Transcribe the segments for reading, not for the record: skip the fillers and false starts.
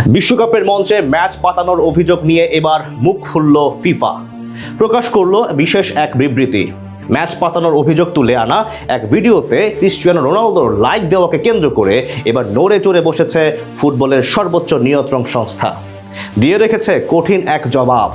বিশ্বকাপের মঞ্চে ম্যাচ পাতানোর অভিযোগ নিয়ে এবার মুখ খুলল ফিফা। প্রকাশ করল বিশেষ এক বিবৃতি। ম্যাচ পাতানোর অভিযোগ তুলে আনা এক ভিডিওতে ক্রিস্টিয়ানো রোনালদোর লাইক দেওয়াকে কেন্দ্র করে এবার নড়ে চড়ে বসেছে ফুটবলের সর্বোচ্চ নিয়ন্ত্রণ সংস্থা। দিয়ে রেখেছে কঠিন এক জবাব।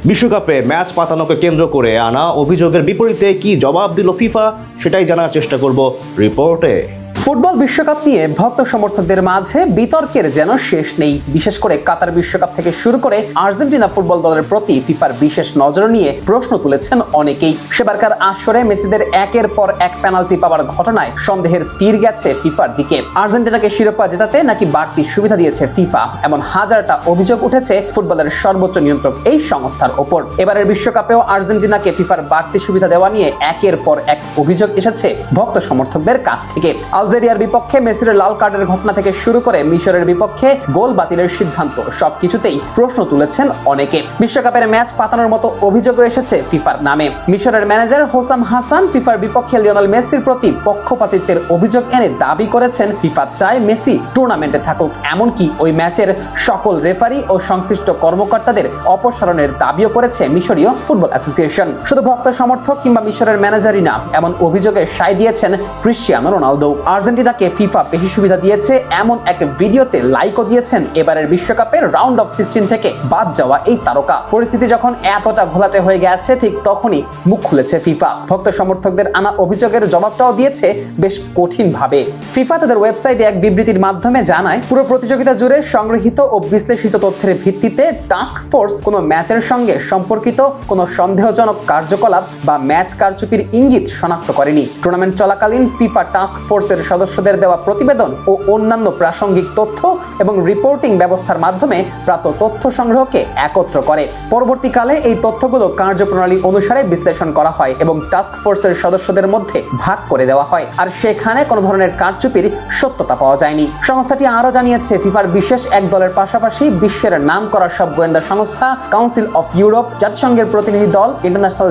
বিশ্বকাপে ম্যাচ পাতানোকে কেন্দ্র করে আনা অভিযোগের বিপরীতে কি জবাব দিল ফিফা, সেটাই জানার চেষ্টা করব রিপোর্টে। ফুটবল বিশ্বকাপ নিয়ে ভক্ত সমর্থকদের মাঝে বিতর্কের যেন শেষ নেই। বিশেষ করে কাতার বিশ্বকাপ থেকে শুরু করে আর্জেন্টিনা ফুটবল দলের প্রতি ফিফার বিশেষ নজর নিয়ে প্রশ্ন তুলেছেন অনেকেই। সেবারকার আসরে মেসিদের একের পর এক পেনাল্টি পাওয়ার ঘটনায় সন্দেহের তীর গেছে ফিফার দিকে। আর্জেন্টিনাকে শিরোপা জেতাতে নাকি বাড়তি সুবিধা দিয়েছে ফিফা, এমন হাজারটা অভিযোগ উঠেছে ফুটবলের সর্বোচ্চ নিয়ন্ত্রক এই সংস্থার ওপর। এবারের বিশ্বকাপেও আর্জেন্টিনাকে ফিফার বাড়তি সুবিধা দেওয়া নিয়ে একের পর এক অভিযোগ এসেছে ভক্ত সমর্থকদের কাছ থেকে। আলজেরিয়ার বিপক্ষে মেসির লাল কার্ডের ঘটনা থেকে শুরু করে মিশরের বিপক্ষে গোল বাতিলের সিদ্ধান্ত, সবকিছুতেই প্রশ্ন তুলেছেন অনেকে। বিশ্বকাপের ম্যাচ পাতানোর মতো অভিযোগও এসেছে ফিফার নামে। মিশরের ম্যানেজার হোসাম হাসান ফিফার বিপক্ষে লিওনেল মেসির প্রতি পক্ষপাতিত্বের অভিযোগ এনে দাবি করেছেন ফিফা চায় মেসি টুর্নামেন্টে থাকুক, এমনকি ওই ম্যাচের সকল রেফারি ও সংশ্লিষ্ট কর্মকর্তাদের অপসারণের দাবিও করেছে মিশরীয় ফুটবল অ্যাসোসিয়েশন। শুধু ভক্ত সমর্থক কিংবা মিশরের ম্যানেজারই না, এমন অভিযোগে সায় দিয়েছেন ক্রিস্টিয়ানো রোনালদো। আর্জেন্টিনাকে ফিফা বেশি সুবিধা দিয়েছে এমন এক ভিডিওতে লাইকও দিয়েছেন এবারের বিশ্বকাপের রাউন্ড অফ 16 থেকে বাদ যাওয়া এই তারকা। পরিস্থিতি যখন এতটা ঘোলাটে হয়ে গেছে, ঠিক তখনই মুখ খুলেছে ফিফা। ভক্ত সমর্থকদের আনা অভিযোগের জবাবটাও দিয়েছে বেশ কঠিন ভাবে। ফিফা তাদের ওয়েবসাইটে এক বিবৃতির মাধ্যমে জানায়, পুরো প্রতিযোগিতা জুড়ে সংগৃহীত ও বিশ্লেষিত তথ্যের ভিত্তিতে টাস্ক ফোর্স কোনো ম্যাচের সঙ্গে সম্পর্কিত কোনো সন্দেহজনক কার্যকলাপ বা ম্যাচ কারচুপির ইঙ্গিত শনাক্ত করেনি। টুর্নামেন্ট চলাকালীন ফিফা টাস্ক ফোর্সের সদস্যদের দেওয়া প্রতিবেদন ও অন্যান্য প্রাসঙ্গিক তথ্য এবং রিপোর্টিং ব্যবস্থার মাধ্যমে প্রাপ্ত তথ্য সংগ্রহকে একত্র করে। পরবর্তীকালে এই তথ্যগুলো কার্যপ্রণালী অনুসারে বিশ্লেষণ করা হয় এবং টাস্ক ফোর্সের সদস্যদের মধ্যে ভাগ করে দেওয়া হয়, আর সেখানে কোনো ধরনের কারচুপির সত্যতা পাওয়া যায়নি। সংস্থাটি আরও জানিয়েছে, ফিফার বিশেষ এক দলের পাশাপাশি বিশ্বের নামকরা সব গোয়েন্দা সংস্থা, কাউন্সিল অফ ইউরোপ, জাতিসংঘের প্রতিনিধি দল, ইন্টারন্যাশনাল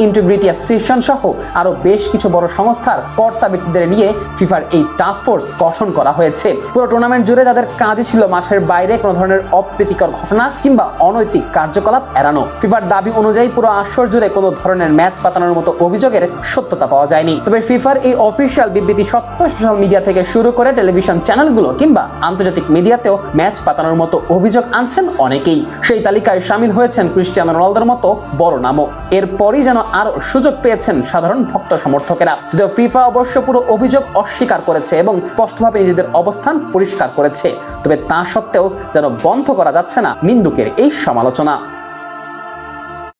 ইন্টিগ্রিটি অ্যাসোসিয়েশন সহ আরো বেশ কিছু বড় সংস্থার কর্তা ব্যক্তিদের নিয়ে ফিফার এই টাস্ক ফোর্স গঠন করা হয়েছে। পুরো টুর্নামেন্ট জুড়ে যাদের কাজই ছিল মাঠের বাইরে কোনো ধরনের অপ্রীতিকর ঘটনা কিংবা অনৈতিক কার্যকলাপ এড়ানো। ফিফার দাবি অনুযায়ী পুরো আসর জুড়ে কোনো ধরনের ম্যাচ পাতানোর মতো অভিযোগের সত্যতা পাওয়া যায়নি। তবে ফিফার এই অফিসিয়াল বিবৃতি সত্ত্বেও সোশ্যাল মিডিয়া থেকে শুরু করে টেলিভিশন চ্যানেলগুলো কিংবা আন্তর্জাতিক মিডিয়াতেও ম্যাচ পাতানোর মতো অভিযোগ আনছেন অনেকেই। সেই তালিকায় সামিল হয়েছেন ক্রিস্টিয়ানো রোনালদোর মতো বড় নামও। এরপরই যেন আরো সুযোগ পেয়েছেন সাধারণ ভক্ত সমর্থকেরা। যদিও ফিফা অবশ্য পুরো অভিযোগ অস্বীকার করেছে এবং স্পষ্টভাবে নিজেদের অবস্থান পরিষ্কার করেছে, তবে তা সত্ত্বেও যেন বন্ধ করা যাচ্ছে না নিন্দুকের এই সমালোচনা।